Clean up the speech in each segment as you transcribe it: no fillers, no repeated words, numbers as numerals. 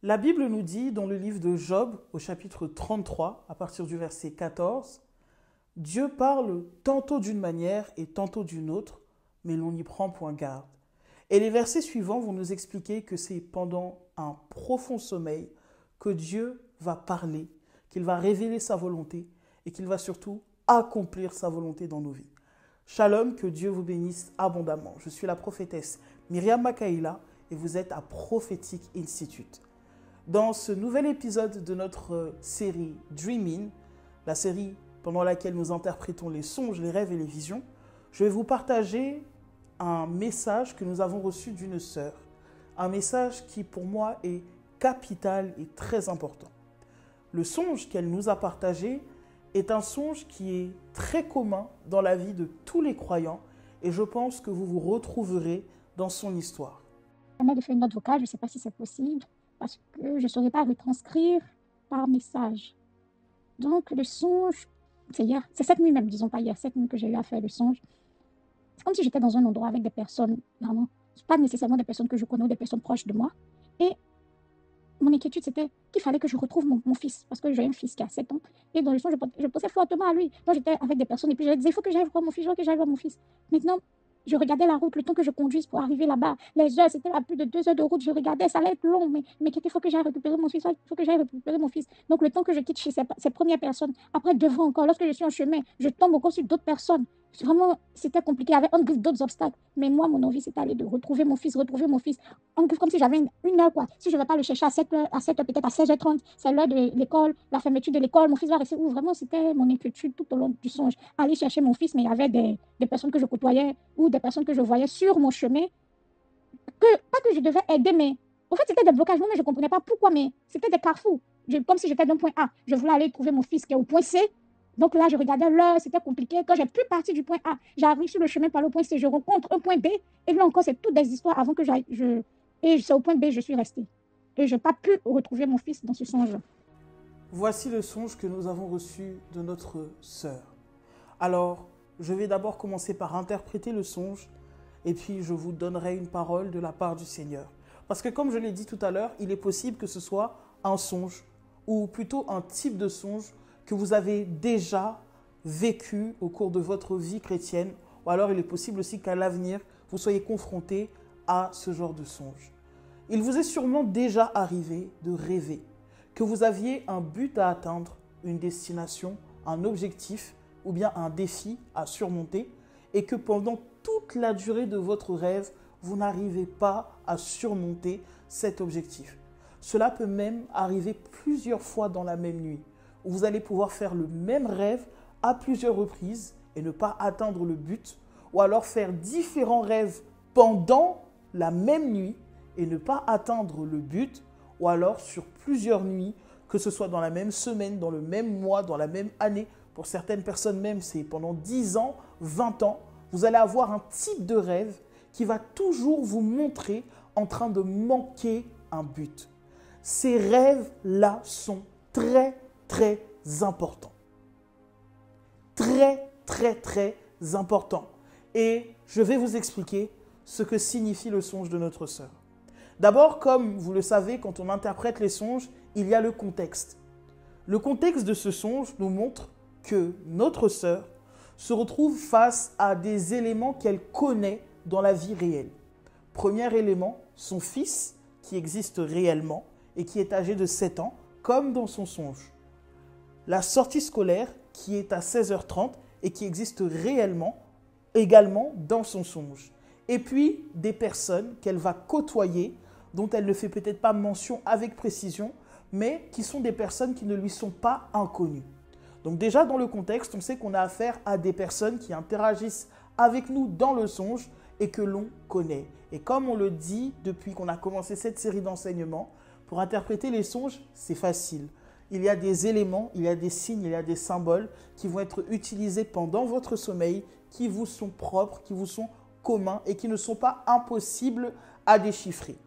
La Bible nous dit dans le livre de Job, au chapitre 33, à partir du verset 14, Dieu parle tantôt d'une manière et tantôt d'une autre, mais l'on n'y prend point garde. Et les versets suivants vont nous expliquer que c'est pendant un profond sommeil que Dieu va parler, qu'il va révéler sa volonté et qu'il va surtout accomplir sa volonté dans nos vies. Shalom, que Dieu vous bénisse abondamment. Je suis la prophétesse Myriam Makaïla et vous êtes à Prophetic Institute. Dans ce nouvel épisode de notre série Dreaming, la série pendant laquelle nous interprétons les songes, les rêves et les visions, je vais vous partager un message que nous avons reçu d'une sœur. Un message qui pour moi est capital et très important. Le songe qu'elle nous a partagé est un songe qui est très commun dans la vie de tous les croyants et je pense que vous vous retrouverez dans son histoire. De faire une note vocale, je ne sais pas si c'est possible, parce que je ne saurais pas retranscrire par message. Donc, le songe, c'est hier, c'est cette nuit même, disons pas hier, cette nuit que j'ai eu à faire le songe. C'est comme si j'étais dans un endroit avec des personnes, vraiment, pas nécessairement des personnes que je connais ou des personnes proches de moi. Et mon inquiétude, c'était qu'il fallait que je retrouve mon fils, parce que j'ai un fils qui a 7 ans. Et dans le songe, je pensais fortement à lui. Donc, j'étais avec des personnes, et puis je disais, il faut que j'aille voir mon fils, il faut que j'aille voir mon fils. Maintenant, je regardais la route, le temps que je conduise pour arriver là-bas. Les heures, c'était à plus de 2 heures de route. Je regardais, ça allait être long, mais il faut que j'aille récupérer mon fils. Il faut que j'aille récupérer mon fils. Donc, le temps que je quitte chez ces premières personnes, après, devant encore, lorsque je suis en chemin, je tombe encore sur d'autres personnes. Vraiment, c'était compliqué. Il y avait d'autres obstacles. Mais moi, mon envie, c'était d'aller de retrouver mon fils, comme si j'avais une heure, quoi. Si je ne vais pas le chercher à 7 heures, peut-être à 16h30, c'est l'heure de l'école, la fermeture de l'école, mon fils va rester où? Vraiment, c'était mon inquiétude tout au long du songe. Aller chercher mon fils, mais il y avait des personnes que je côtoyais ou des personnes que je voyais sur mon chemin, pas que je devais aider, mais en fait, c'était des blocages, mais je ne comprenais pas pourquoi, mais c'était des carrefours. Comme si j'étais d'un point A. Je voulais aller trouver mon fils qui est au point C. Donc là, je regardais l'heure, c'était compliqué. Quand j'ai pu partir du point A, j'arrive sur le chemin par le point C, je rencontre un point B. Et là encore, c'est toutes des histoires avant que j'aille. Et c'est au point B, je suis restée. Et je n'ai pas pu retrouver mon fils dans ce songe. Voici le songe que nous avons reçu de notre sœur. Alors, je vais d'abord commencer par interpréter le songe et puis je vous donnerai une parole de la part du Seigneur. Parce que comme je l'ai dit tout à l'heure, il est possible que ce soit un songe ou plutôt un type de songe que vous avez déjà vécu au cours de votre vie chrétienne ou alors il est possible aussi qu'à l'avenir, vous soyez confronté à ce genre de songe. Il vous est sûrement déjà arrivé de rêver que vous aviez un but à atteindre, une destination, un objectif ou bien un défi à surmonter et que pendant toute la durée de votre rêve, vous n'arrivez pas à surmonter cet objectif. Cela peut même arriver plusieurs fois dans la même nuit, où vous allez pouvoir faire le même rêve à plusieurs reprises et ne pas atteindre le but, ou alors faire différents rêves pendant la même nuit et ne pas atteindre le but, ou alors sur plusieurs nuits, que ce soit dans la même semaine, dans le même mois, dans la même année. Pour certaines personnes même, c'est pendant 10 ans, 20 ans. Vous allez avoir un type de rêve qui va toujours vous montrer en train de manquer un but. Ces rêves-là sont très, très importants. Très, très, très importants. Et je vais vous expliquer ce que signifie le songe de notre sœur. D'abord, comme vous le savez, quand on interprète les songes, il y a le contexte. Le contexte de ce songe nous montre que notre sœur se retrouve face à des éléments qu'elle connaît dans la vie réelle. Premier élément, son fils qui existe réellement et qui est âgé de 7 ans, comme dans son songe. La sortie scolaire qui est à 16h30 et qui existe réellement, également dans son songe. Et puis, des personnes qu'elle va côtoyer, dont elle ne fait peut-être pas mention avec précision, mais qui sont des personnes qui ne lui sont pas inconnues. Donc déjà, dans le contexte, on sait qu'on a affaire à des personnes qui interagissent avec nous dans le songe et que l'on connaît. Et comme on le dit depuis qu'on a commencé cette série d'enseignements, pour interpréter les songes, c'est facile. Il y a des éléments, il y a des signes, il y a des symboles qui vont être utilisés pendant votre sommeil, qui vous sont propres, qui vous sont communs et qui ne sont pas impossibles à déchiffrer.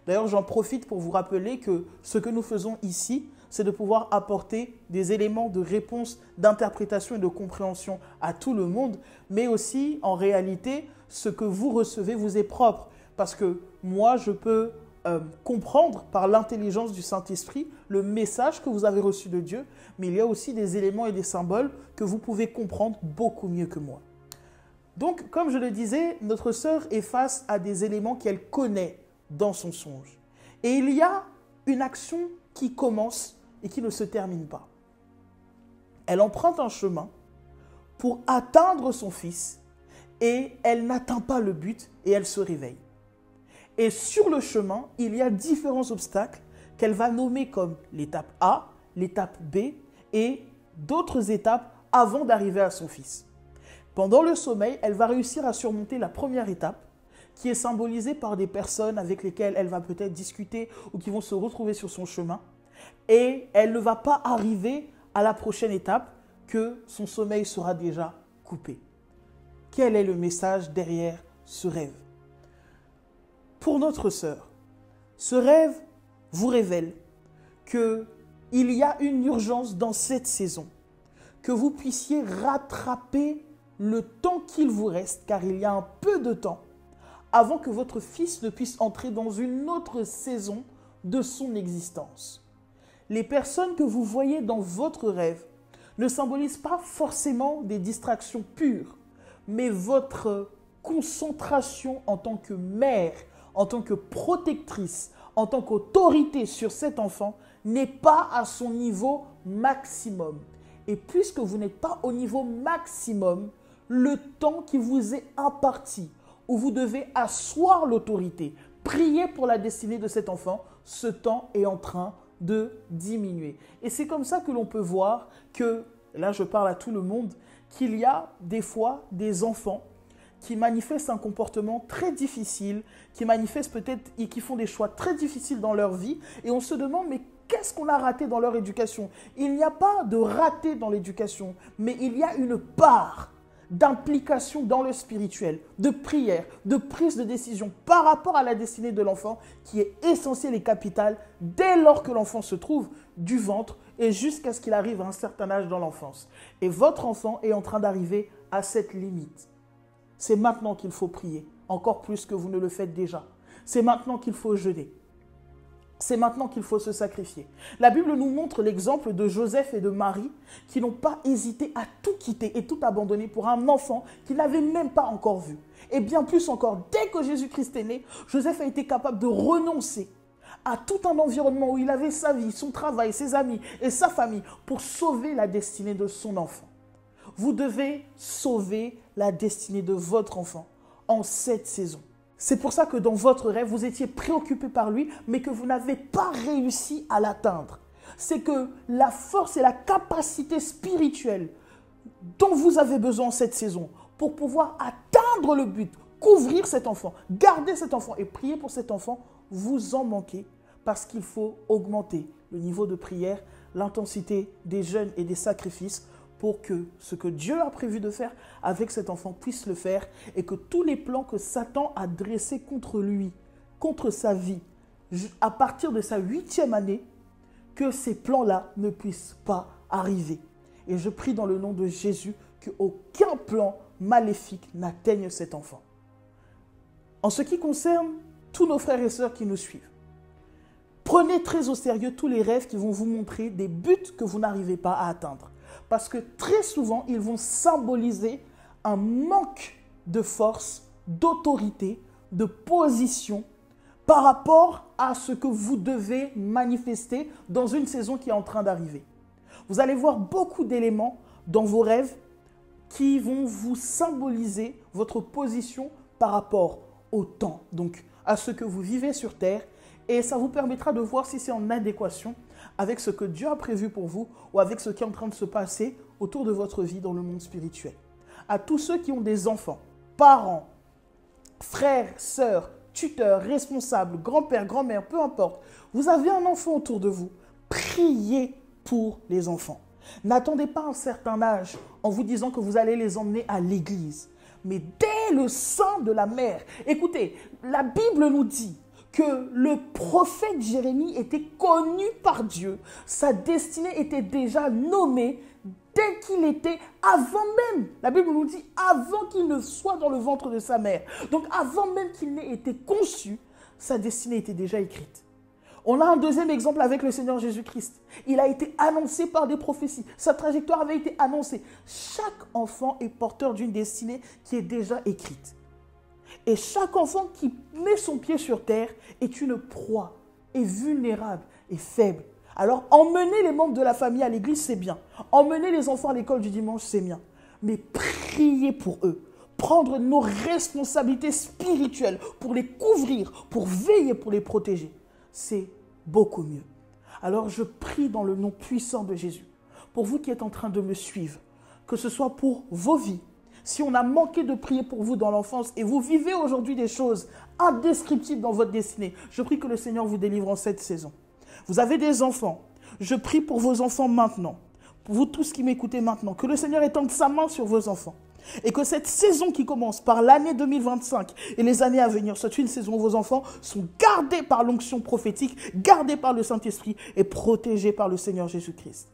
D'ailleurs, j'en profite pour vous rappeler que ce que nous faisons ici, c'est de pouvoir apporter des éléments de réponse, d'interprétation et de compréhension à tout le monde, mais aussi, en réalité, ce que vous recevez vous est propre. Parce que moi, je peux comprendre par l'intelligence du Saint-Esprit le message que vous avez reçu de Dieu, mais il y a aussi des éléments et des symboles que vous pouvez comprendre beaucoup mieux que moi. Donc, comme je le disais, notre sœur est face à des éléments qu'elle connaît dans son songe. Et il y a une action qui commence et qui ne se termine pas. Elle emprunte un chemin pour atteindre son fils et elle n'atteint pas le but et elle se réveille. Et sur le chemin, il y a différents obstacles qu'elle va nommer comme l'étape A, l'étape B et d'autres étapes avant d'arriver à son fils. Pendant le sommeil, elle va réussir à surmonter la première étape qui est symbolisée par des personnes avec lesquelles elle va peut-être discuter ou qui vont se retrouver sur son chemin. Et elle ne va pas arriver à la prochaine étape que son sommeil sera déjà coupé. Quel est le message derrière ce rêve? Pour notre sœur, ce rêve vous révèle qu'il y a une urgence dans cette saison, que vous puissiez rattraper le temps qu'il vous reste, car il y a un peu de temps, avant que votre fils ne puisse entrer dans une autre saison de son existence. Les personnes que vous voyez dans votre rêve ne symbolisent pas forcément des distractions pures, mais votre concentration en tant que mère, en tant que protectrice, en tant qu'autorité sur cet enfant n'est pas à son niveau maximum. Et puisque vous n'êtes pas au niveau maximum, le temps qui vous est imparti, où vous devez asseoir l'autorité, prier pour la destinée de cet enfant, ce temps est en train de diminuer. Et c'est comme ça que l'on peut voir que, là je parle à tout le monde, qu'il y a des fois des enfants qui manifestent un comportement très difficile, qui manifestent peut-être et qui font des choix très difficiles dans leur vie, et on se demande, mais qu'est-ce qu'on a raté dans leur éducation? Il n'y a pas de raté dans l'éducation, mais il y a une part d'implication dans le spirituel, de prière, de prise de décision par rapport à la destinée de l'enfant qui est essentielle et capitale dès lors que l'enfant se trouve du ventre et jusqu'à ce qu'il arrive à un certain âge dans l'enfance. Et votre enfant est en train d'arriver à cette limite. C'est maintenant qu'il faut prier, encore plus que vous ne le faites déjà. C'est maintenant qu'il faut jeûner. C'est maintenant qu'il faut se sacrifier. La Bible nous montre l'exemple de Joseph et de Marie qui n'ont pas hésité à tout quitter et tout abandonner pour un enfant qu'ils n'avaient même pas encore vu. Et bien plus encore, dès que Jésus-Christ est né, Joseph a été capable de renoncer à tout un environnement où il avait sa vie, son travail, ses amis et sa famille pour sauver la destinée de son enfant. Vous devez sauver la destinée de votre enfant en cette saison. C'est pour ça que dans votre rêve, vous étiez préoccupé par lui, mais que vous n'avez pas réussi à l'atteindre. C'est que la force et la capacité spirituelle dont vous avez besoin en cette saison pour pouvoir atteindre le but, couvrir cet enfant, garder cet enfant et prier pour cet enfant, vous en manquez parce qu'il faut augmenter le niveau de prière, l'intensité des jeûnes et des sacrifices pour que ce que Dieu a prévu de faire avec cet enfant puisse le faire et que tous les plans que Satan a dressés contre lui, contre sa vie, à partir de sa 8e année, que ces plans-là ne puissent pas arriver. Et je prie dans le nom de Jésus qu'aucun plan maléfique n'atteigne cet enfant. En ce qui concerne tous nos frères et sœurs qui nous suivent, prenez très au sérieux tous les rêves qui vont vous montrer des buts que vous n'arrivez pas à atteindre. Parce que très souvent, ils vont symboliser un manque de force, d'autorité, de position par rapport à ce que vous devez manifester dans une saison qui est en train d'arriver. Vous allez voir beaucoup d'éléments dans vos rêves qui vont vous symboliser votre position par rapport au temps, donc à ce que vous vivez sur Terre, et ça vous permettra de voir si c'est en adéquation avec ce que Dieu a prévu pour vous ou avec ce qui est en train de se passer autour de votre vie dans le monde spirituel. À tous ceux qui ont des enfants, parents, frères, sœurs, tuteurs, responsables, grands-pères, grand-mères, peu importe, vous avez un enfant autour de vous, priez pour les enfants. N'attendez pas un certain âge en vous disant que vous allez les emmener à l'église, mais dès le sein de la mère. Écoutez, la Bible nous dit que le prophète Jérémie était connu par Dieu. Sa destinée était déjà nommée dès qu'il était, avant même, la Bible nous dit, avant qu'il ne soit dans le ventre de sa mère. Donc avant même qu'il n'ait été conçu, sa destinée était déjà écrite. On a un deuxième exemple avec le Seigneur Jésus-Christ. Il a été annoncé par des prophéties. Sa trajectoire avait été annoncée. Chaque enfant est porteur d'une destinée qui est déjà écrite. Et chaque enfant qui met son pied sur terre est une proie, est vulnérable, est faible. Alors, emmener les membres de la famille à l'église, c'est bien. Emmener les enfants à l'école du dimanche, c'est bien. Mais prier pour eux, prendre nos responsabilités spirituelles pour les couvrir, pour veiller, pour les protéger, c'est beaucoup mieux. Alors, je prie dans le nom puissant de Jésus, pour vous qui êtes en train de me suivre, que ce soit pour vos vies. Si on a manqué de prier pour vous dans l'enfance et vous vivez aujourd'hui des choses indescriptibles dans votre destinée, je prie que le Seigneur vous délivre en cette saison. Vous avez des enfants, je prie pour vos enfants maintenant, pour vous tous qui m'écoutez maintenant, que le Seigneur étende sa main sur vos enfants et que cette saison qui commence par l'année 2025 et les années à venir soit une saison où vos enfants sont gardés par l'onction prophétique, gardés par le Saint-Esprit et protégés par le Seigneur Jésus-Christ.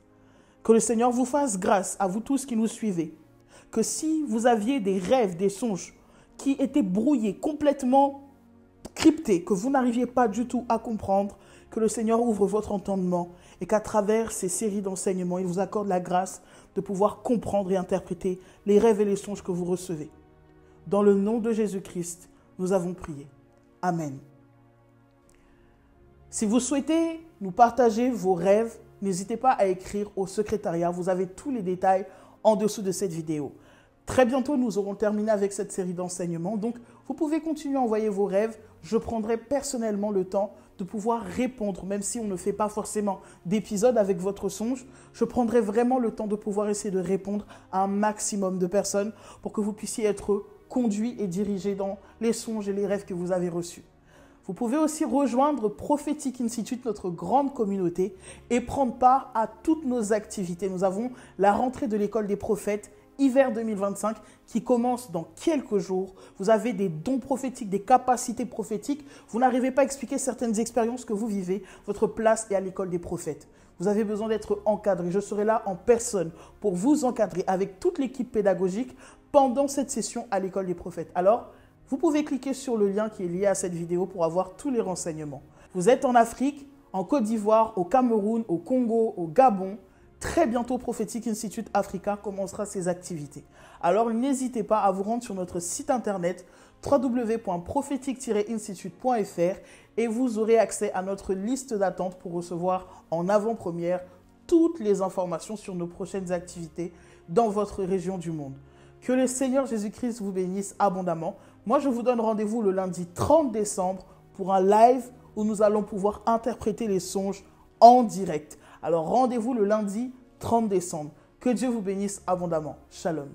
Que le Seigneur vous fasse grâce à vous tous qui nous suivez, que si vous aviez des rêves, des songes qui étaient brouillés, complètement cryptés, que vous n'arriviez pas du tout à comprendre, que le Seigneur ouvre votre entendement et qu'à travers ces séries d'enseignements, il vous accorde la grâce de pouvoir comprendre et interpréter les rêves et les songes que vous recevez. Dans le nom de Jésus-Christ, nous avons prié. Amen. Si vous souhaitez nous partager vos rêves, n'hésitez pas à écrire au secrétariat. Vous avez tous les détails en dessous de cette vidéo. Très bientôt, nous aurons terminé avec cette série d'enseignements. Donc, vous pouvez continuer à envoyer vos rêves. Je prendrai personnellement le temps de pouvoir répondre, même si on ne fait pas forcément d'épisode avec votre songe. Je prendrai vraiment le temps de pouvoir essayer de répondre à un maximum de personnes pour que vous puissiez être conduits et dirigés dans les songes et les rêves que vous avez reçus. Vous pouvez aussi rejoindre Prophetic Institute, notre grande communauté, et prendre part à toutes nos activités. Nous avons la rentrée de l'école des prophètes hiver 2025 qui commence dans quelques jours. Vous avez des dons prophétiques, des capacités prophétiques. Vous n'arrivez pas à expliquer certaines expériences que vous vivez. Votre place est à l'école des prophètes. Vous avez besoin d'être encadré. Je serai là en personne pour vous encadrer avec toute l'équipe pédagogique pendant cette session à l'école des prophètes. Alors, vous pouvez cliquer sur le lien qui est lié à cette vidéo pour avoir tous les renseignements. Vous êtes en Afrique, en Côte d'Ivoire, au Cameroun, au Congo, au Gabon. Très bientôt, Prophetic Institute Africa commencera ses activités. Alors, n'hésitez pas à vous rendre sur notre site internet www.prophetic-institute.fr et vous aurez accès à notre liste d'attente pour recevoir en avant-première toutes les informations sur nos prochaines activités dans votre région du monde. Que le Seigneur Jésus-Christ vous bénisse abondamment. Moi, je vous donne rendez-vous le lundi 30 décembre pour un live où nous allons pouvoir interpréter les songes en direct. Alors, rendez-vous le lundi 30 décembre. Que Dieu vous bénisse abondamment. Shalom.